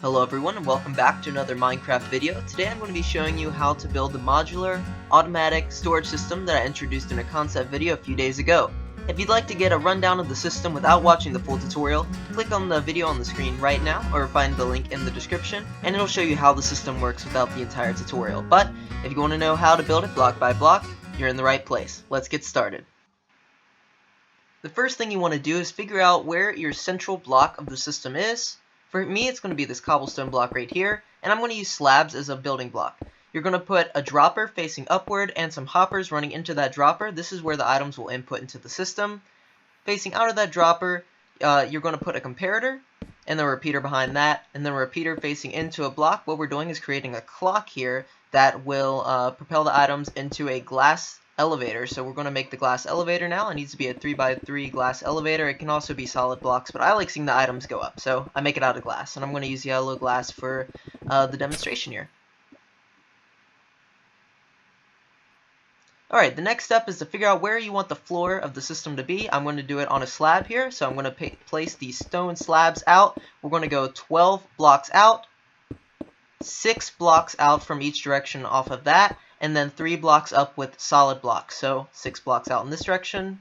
Hello everyone and welcome back to another Minecraft video. Today I'm going to be showing you how to build the modular automatic storage system that I introduced in a concept video a few days ago. If you'd like to get a rundown of the system without watching the full tutorial, click on the video on the screen right now or find the link in the description and it'll show you how the system works without the entire tutorial. But if you want to know how to build it block by block, you're in the right place. Let's get started. The first thing you want to do is figure out where your central block of the system is. For me, it's going to be this cobblestone block right here, and I'm going to use slabs as a building block. You're going to put a dropper facing upward and some hoppers running into that dropper. This is where the items will input into the system. Facing out of that dropper, you're going to put a comparator, and then a repeater behind that, and then a repeater facing into a block. What we're doing is creating a clock here that will propel the items into a glass elevator. So we're going to make the glass elevator now. It needs to be a 3x3 glass elevator. It can also be solid blocks, but I like seeing the items go up, so I make it out of glass, and I'm going to use yellow glass for the demonstration here. Alright, the next step is to figure out where you want the floor of the system to be. I'm going to do it on a slab here, so I'm going to place these stone slabs out. We're going to go 12 blocks out, 6 blocks out from each direction off of that, and then 3 blocks up with solid blocks. So 6 blocks out in this direction,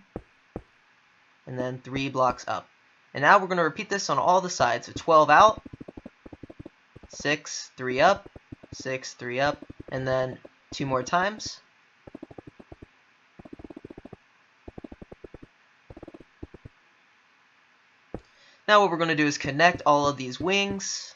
and then 3 blocks up. And now we're going to repeat this on all the sides. So 12 out, 6, 3 up, 6, 3 up, and then 2 more times. Now what we're going to do is connect all of these wings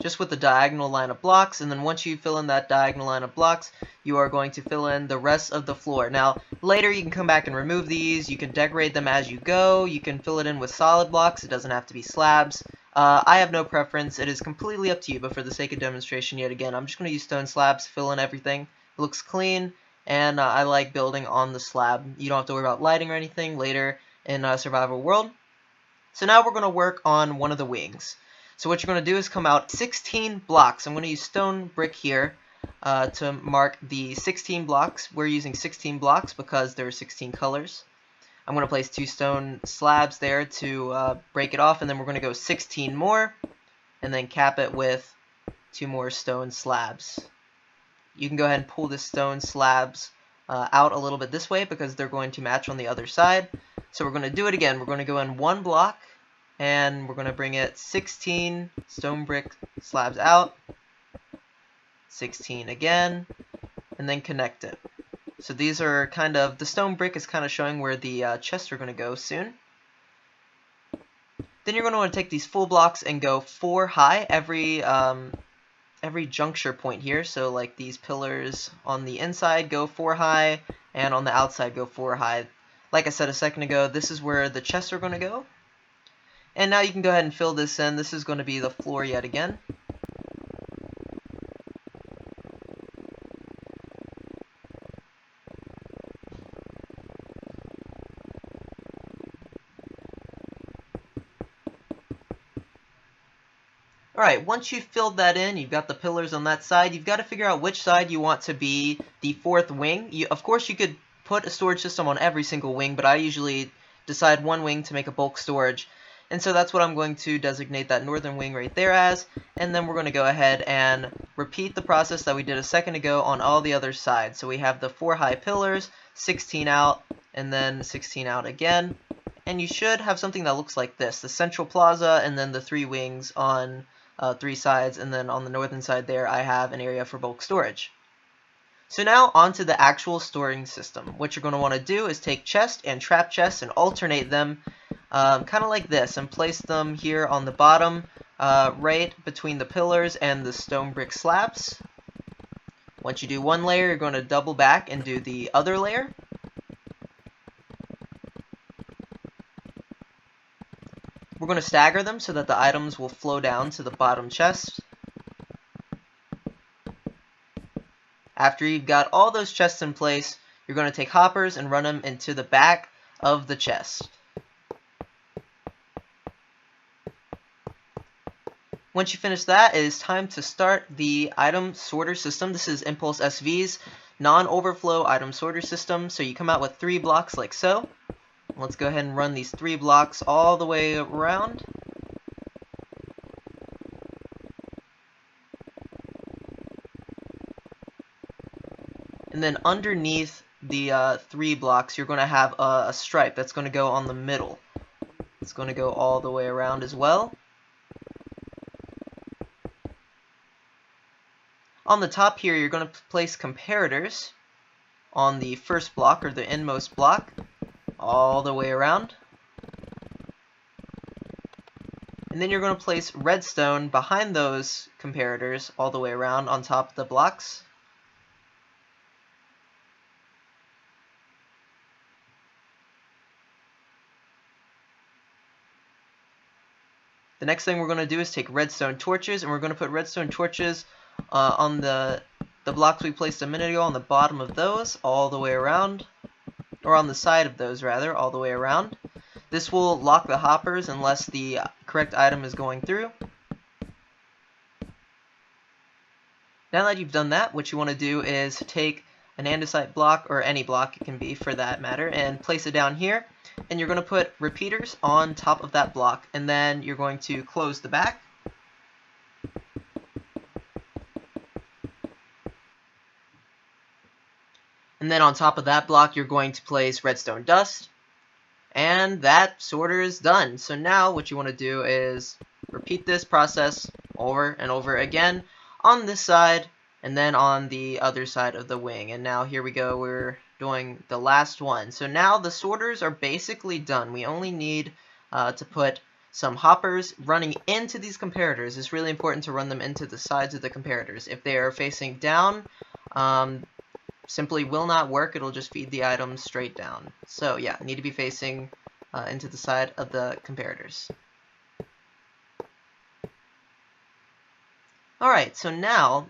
just with the diagonal line of blocks, and then once you fill in that diagonal line of blocks, you are going to fill in the rest of the floor. Now, later you can come back and remove these, you can decorate them as you go, you can fill it in with solid blocks, it doesn't have to be slabs. I have no preference, it is completely up to you, but for the sake of demonstration yet again, I'm just going to use stone slabs, fill in everything. It looks clean, and I like building on the slab. You don't have to worry about lighting or anything later in Survival World. So now we're going to work on one of the wings. So what you're going to do is come out 16 blocks. I'm going to use stone brick here to mark the 16 blocks. We're using 16 blocks because there are 16 colors. I'm going to place 2 stone slabs there to break it off, and then we're going to go 16 more, and then cap it with 2 more stone slabs. You can go ahead and pull the stone slabs out a little bit this way because they're going to match on the other side. So we're going to do it again. We're going to go in 1 block, and we're going to bring it 16 stone brick slabs out, 16 again, and then connect it. So these are kind of, the stone brick is kind of showing where the chests are going to go soon. Then you're going to want to take these full blocks and go 4 high every juncture point here. So like these pillars on the inside go 4 high, and on the outside go 4 high. Like I said a second ago, this is where the chests are going to go. And now you can go ahead and fill this in. This is going to be the floor yet again. Alright, once you've filled that in, you've got the pillars on that side, you've got to figure out which side you want to be the 4th wing. Of course, you could put a storage system on every single wing, but I usually decide one wing to make a bulk storage. And so that's what I'm going to designate that northern wing right there as, and then we're going to go ahead and repeat the process that we did a second ago on all the other sides. So we have the 4 high pillars, 16 out, and then 16 out again. And you should have something that looks like this, the central plaza, and then the 3 wings on 3 sides, and then on the northern side there I have an area for bulk storage. So now onto the actual storing system. What you're going to want to do is take chest and trap chests and alternate them kind of like this, and place them here on the bottom, right between the pillars and the stone brick slabs. Once you do one layer, you're going to double back and do the other layer. We're going to stagger them so that the items will flow down to the bottom chest. After you've got all those chests in place, you're going to take hoppers and run them into the back of the chest. Once you finish that, it is time to start the item sorter system. This is Impulse SV's non-overflow item sorter system. So you come out with 3 blocks like so. Let's go ahead and run these 3 blocks all the way around. And then underneath the 3 blocks, you're going to have a stripe that's going to go on the middle. It's going to go all the way around as well. On the top here, you're going to place comparators on the first block, or the inmost block, all the way around. And then you're going to place redstone behind those comparators all the way around on top of the blocks. The next thing we're going to do is take redstone torches, and we're going to put redstone torches on the blocks we placed a minute ago, on the bottom of those, all the way around, or on the side of those rather, all the way around. This will lock the hoppers unless the correct item is going through. Now that you've done that, what you want to do is take an andesite block, or any block it can be for that matter, and place it down here. And you're going to put repeaters on top of that block, and then you're going to close the back. And then on top of that block, you're going to place redstone dust. And that sorter is done. So now what you want to do is repeat this process over and over again on this side, and then on the other side of the wing. And now here we go, we're doing the last one. So now the sorters are basically done. We only need to put some hoppers running into these comparators. It's really important to run them into the sides of the comparators. If they are facing down, simply will not work. It'll just feed the items straight down. So yeah, need to be facing into the side of the comparators. Alright, so now,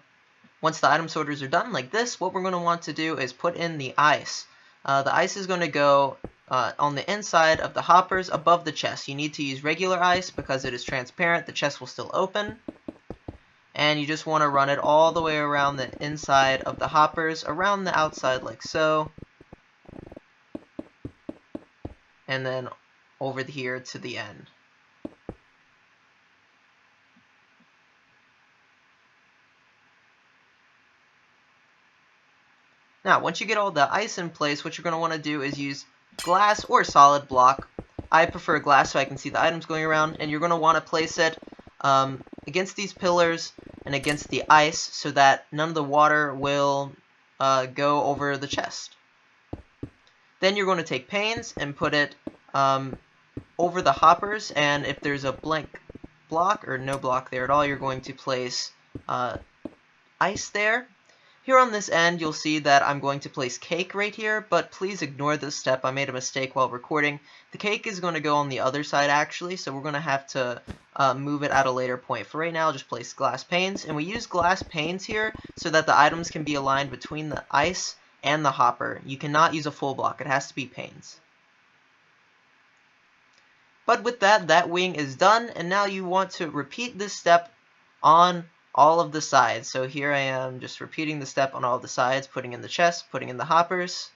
once the item sorters are done like this, what we're going to want to do is put in the ice. The ice is going to go on the inside of the hoppers above the chest. You need to use regular ice because it is transparent. The chest will still open. And you just want to run it all the way around the inside of the hoppers, around the outside like so. And then over here to the end. Now, once you get all the ice in place, what you're going to want to do is use glass or solid block. I prefer glass so I can see the items going around, and you're going to want to place it against these pillars and against the ice so that none of the water will go over the chest. Then you're going to take panes and put it over the hoppers, and if there's a blank block or no block there at all, you're going to place ice there. Here on this end, you'll see that I'm going to place cake right here, but please ignore this step. I made a mistake while recording. The cake is going to go on the other side, actually, so we're going to have to move it at a later point. For right now, I'll just place glass panes, and we use glass panes here so that the items can be aligned between the ice and the hopper. You cannot use a full block. It has to be panes. But with that, that wing is done, and now you want to repeat this step on all of the sides. So here I am just repeating the step on all the sides, putting in the chest, putting in the hoppers,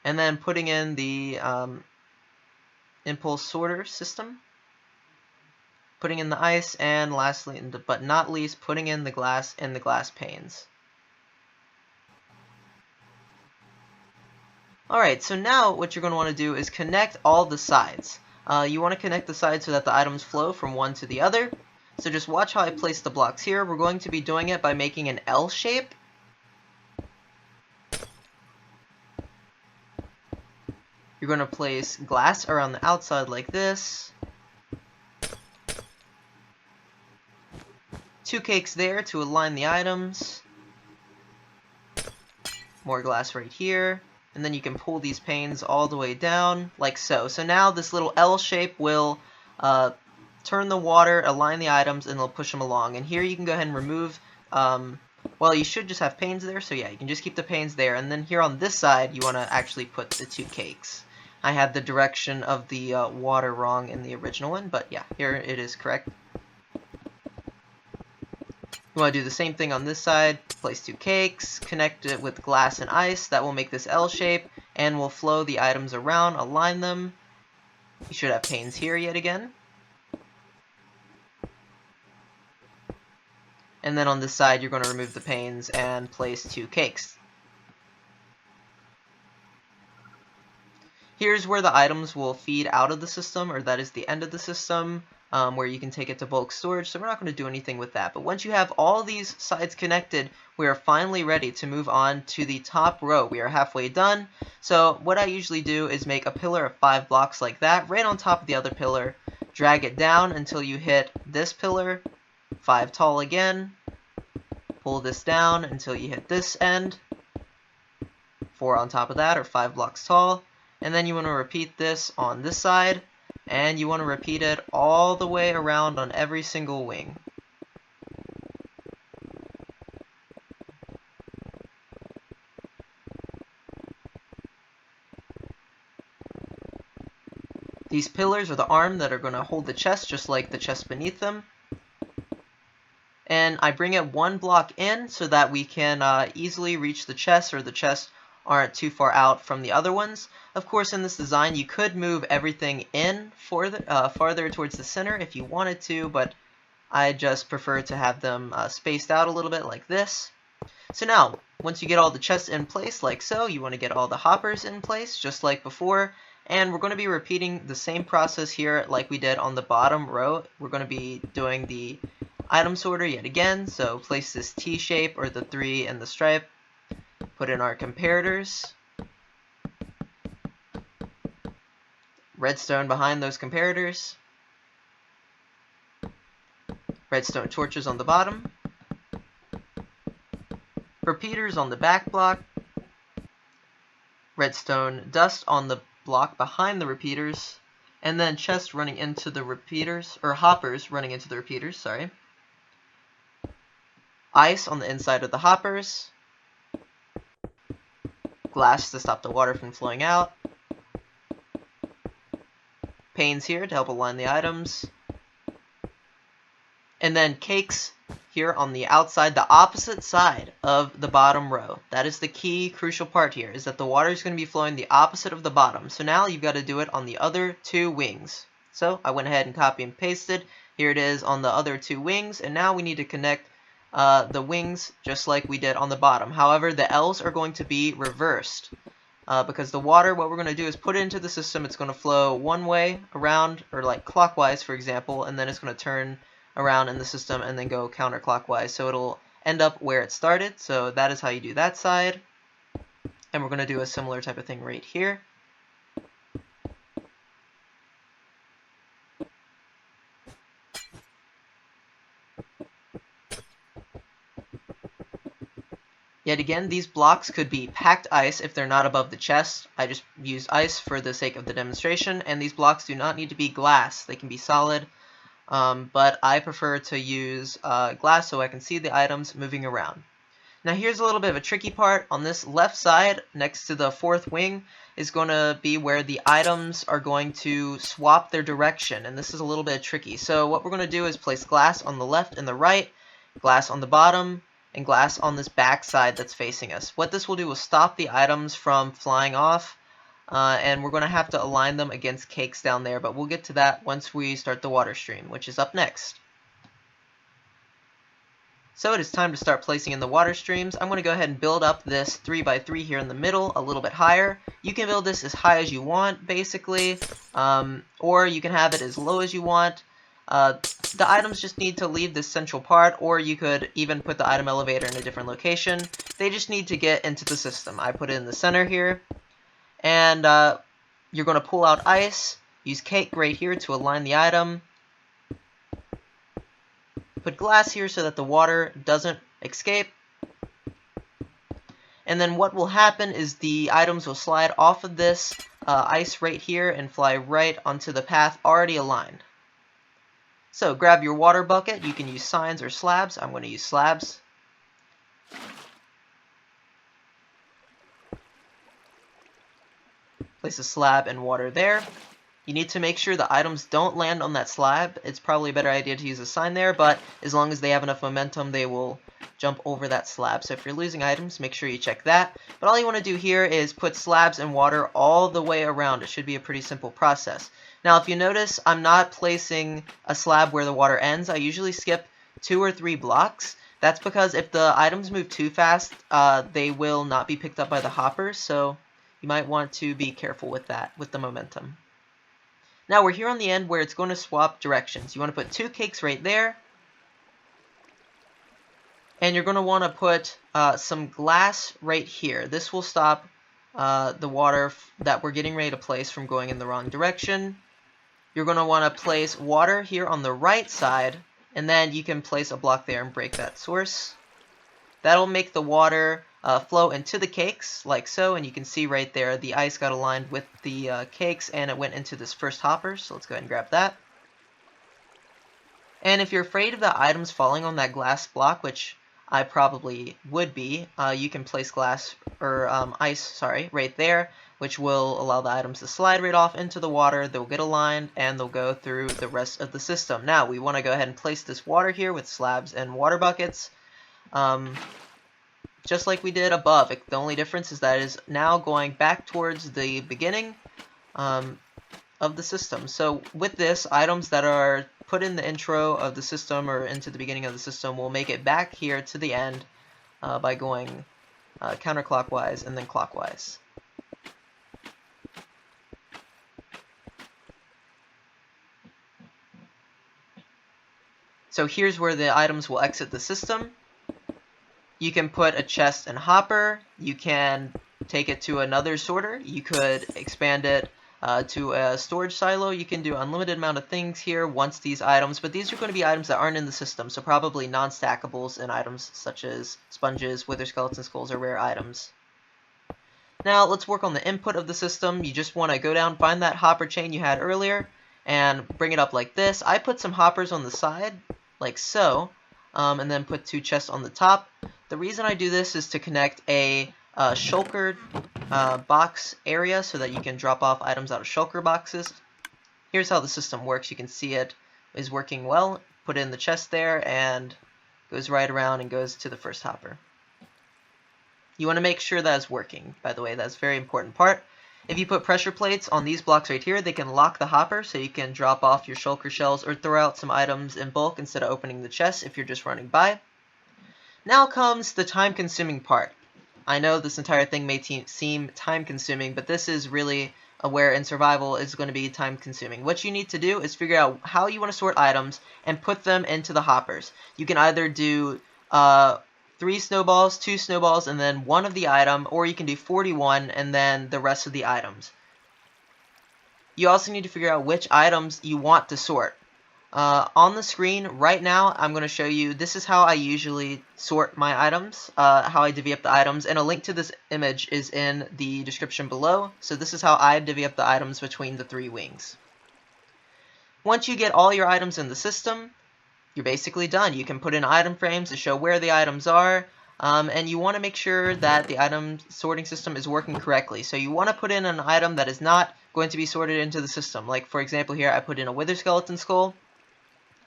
and then putting in the impulse sorter system, putting in the ice, and lastly, but not least, putting in the glass and the glass panes. Alright, so now what you're going to want to do is connect all the sides. You want to connect the sides so that the items flow from one to the other. So just watch how I place the blocks here. We're going to be doing it by making an L shape. You're going to place glass around the outside like this. 2 cakes there to align the items. More glass right here. And then you can pull these panes all the way down, like so. So now this little L shape will turn the water, align the items, and they'll push them along. And here you can go ahead and remove, well, you should just have panes there, so yeah, you can just keep the panes there. And then here on this side, you want to actually put the 2 cakes. I had the direction of the water wrong in the original one, but yeah, here it is correct. You want to do the same thing on this side, place 2 cakes, connect it with glass and ice. That will make this L shape, and will flow the items around, align them. You should have panes here yet again. And then on this side, you're going to remove the panes and place 2 cakes. Here's where the items will feed out of the system, or that is the end of the system, where you can take it to bulk storage, so we're not going to do anything with that. But once you have all these sides connected, we are finally ready to move on to the top row. We are halfway done, so what I usually do is make a pillar of 5 blocks like that, right on top of the other pillar, drag it down until you hit this pillar, 5 tall again, pull this down until you hit this end, 4 on top of that, or 5 blocks tall, and then you want to repeat this on this side, and you want to repeat it all the way around on every single wing. These pillars are the arm that are going to hold the chest, just like the chest beneath them. And I bring it 1 block in so that we can easily reach the chest, or the chests aren't too far out from the other ones. Of course, in this design, you could move everything in farther towards the center if you wanted to, but I just prefer to have them spaced out a little bit like this. So now, once you get all the chests in place like so, you want to get all the hoppers in place just like before, and we're going to be repeating the same process here like we did on the bottom row. We're going to be doing the item sorter yet again, so place this T shape or the 3 in the stripe, put in our comparators, redstone behind those comparators, redstone torches on the bottom, repeaters on the back block, redstone dust on the block behind the repeaters, and then chests running into the repeaters, or hoppers running into the repeaters, sorry. Ice on the inside of the hoppers, glass to stop the water from flowing out, panes here to help align the items, and then cakes here on the outside, the opposite side of the bottom row. That is the key crucial part here, is that the water is going to be flowing the opposite of the bottom. So now you've got to do it on the other 2 wings. So I went ahead and copy and pasted. Here it is on the other 2 wings, and now we need to connect the wings just like we did on the bottom. However, the L's are going to be reversed because the water, what we're going to do is put it into the system. It's going to flow one way around, or like clockwise, for example, and then it's going to turn around in the system and then go counterclockwise, so it'll end up where it started. So that is how you do that side, and we're going to do a similar type of thing right here. Yet again, these blocks could be packed ice if they're not above the chest. I just used ice for the sake of the demonstration, and these blocks do not need to be glass. They can be solid. But I prefer to use glass so I can see the items moving around. Now here's a little bit of a tricky part. On this left side, next to the 4th wing, is going to be where the items are going to swap their direction, and this is a little bit tricky. So what we're going to do is place glass on the left and the right, glass on the bottom, and glass on this back side that's facing us. What this will do is stop the items from flying off, and we're going to have to align them against cakes down there, but we'll get to that once we start the water stream, which is up next. So it is time to start placing in the water streams. I'm going to go ahead and build up this 3x3 here in the middle a little bit higher. You can build this as high as you want, basically, or you can have it as low as you want. The items just need to leave this central part, or you could even put the item elevator in a different location. They just need to get into the system. I put it in the center here. And you're going to pull out ice, use cake right here to align the item, put glass here so that the water doesn't escape, and then what will happen is the items will slide off of this ice right here and fly right onto the path already aligned. So grab your water bucket. You can use signs or slabs. I'm going to use slabs. Place a slab and water there. You need to make sure the items don't land on that slab. It's probably a better idea to use a sign there, but as long as they have enough momentum, they will jump over that slab. So if you're losing items, make sure you check that. But all you want to do here is put slabs and water all the way around. It should be a pretty simple process. Now, if you notice, I'm not placing a slab where the water ends. I usually skip 2 or 3 blocks. That's because if the items move too fast, they will not be picked up by the hoppers. So you might want to be careful with that, with the momentum. Now we're here on the end where it's going to swap directions. You want to put 2 cakes right there. And you're going to want to put some glass right here. This will stop the water that we're getting ready to place from going in the wrong direction. You're going to want to place water here on the right side, and then you can place a block there and break that source. That'll make the water flow into the cakes, like so, and you can see right there the ice got aligned with the cakes and it went into this first hopper, so let's go ahead and grab that. And if you're afraid of the items falling on that glass block, which I probably would be, you can place ice right there, which will allow the items to slide right off into the water. They'll get aligned and they'll go through the rest of the system. Now we want to go ahead and place this water here with slabs and water buckets. Just like we did above. The only difference is that it is now going back towards the beginning of the system. So with this, items that are put in the intro of the system or into the beginning of the system will make it back here to the end by going counterclockwise and then clockwise. So here's where the items will exit the system. You can put a chest and hopper. You can take it to another sorter. You could expand it to a storage silo. You can do unlimited amount of things here once these items, but these are going to be items that aren't in the system, so probably non-stackables and items such as sponges, wither skeleton skulls, or rare items. Now let's work on the input of the system. You just want to go down, find that hopper chain you had earlier, and bring it up like this. I put some hoppers on the side, like so, and then put 2 chests on the top. The reason I do this is to connect a shulker box area so that you can drop off items out of shulker boxes. Here's how the system works. You can see it is working well. Put in the chest there and goes right around and goes to the first hopper. You want to make sure that it's working, by the way. That's a very important part. If you put pressure plates on these blocks right here, they can lock the hopper so you can drop off your shulker shells or throw out some items in bulk instead of opening the chest if you're just running by. Now comes the time-consuming part. I know this entire thing may seem time-consuming, but this is really where in survival is going to be time-consuming. What you need to do is figure out how you want to sort items and put them into the hoppers. You can either do 3 snowballs, 2 snowballs, and then 1 of the item, or you can do 41 and then the rest of the items. You also need to figure out which items you want to sort. On the screen right now, I'm going to show you, this is how I usually sort my items, how I divvy up the items, and a link to this image is in the description below. So this is how I divvy up the items between the 3 wings. Once you get all your items in the system, you're basically done. You can put in item frames to show where the items are, and you want to make sure that the item sorting system is working correctly. So you want to put in an item that is not going to be sorted into the system. Like for example here, I put in a wither skeleton skull.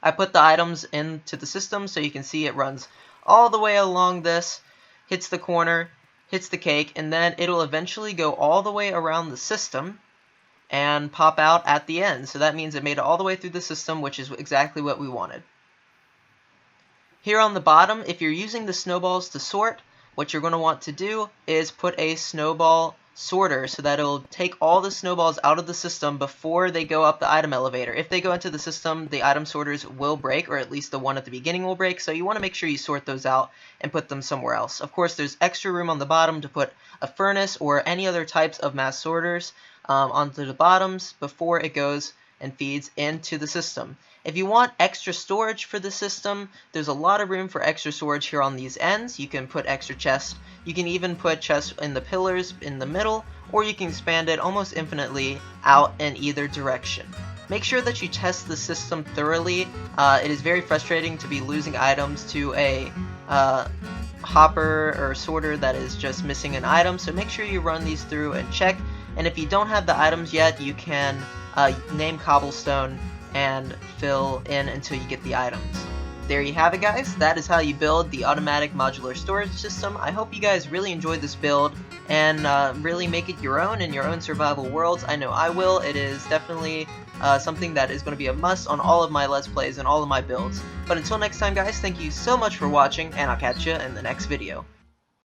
I put the items into the system so you can see it runs all the way along this, hits the corner, hits the cake, and then it'll eventually go all the way around the system and pop out at the end. So that means it made it all the way through the system, which is exactly what we wanted. Here on the bottom, if you're using the snowballs to sort, what you're going to want to do is put a snowball sorter so that it'll take all the snowballs out of the system before they go up the item elevator. If they go into the system, the item sorters will break, or at least the one at the beginning will break, so you want to make sure you sort those out and put them somewhere else. Of course, there's extra room on the bottom to put a furnace or any other types of mass sorters onto the bottoms before it goes and feeds into the system. If you want extra storage for the system, there's a lot of room for extra storage here on these ends. You can put extra chests. You can even put chests in the pillars in the middle, or you can expand it almost infinitely out in either direction. Make sure that you test the system thoroughly. It is very frustrating to be losing items to a hopper or sorter that is just missing an item, so make sure you run these through and check. And if you don't have the items yet, you can name cobblestone and fill in until you get the items. There you have it, guys. That is how you build the automatic modular storage system. I hope you guys really enjoyed this build and really make it your own in your own survival worlds. I know I will. It is definitely something that is going to be a must on all of my Let's Plays and all of my builds. But until next time, guys, thank you so much for watching, and I'll catch you in the next video.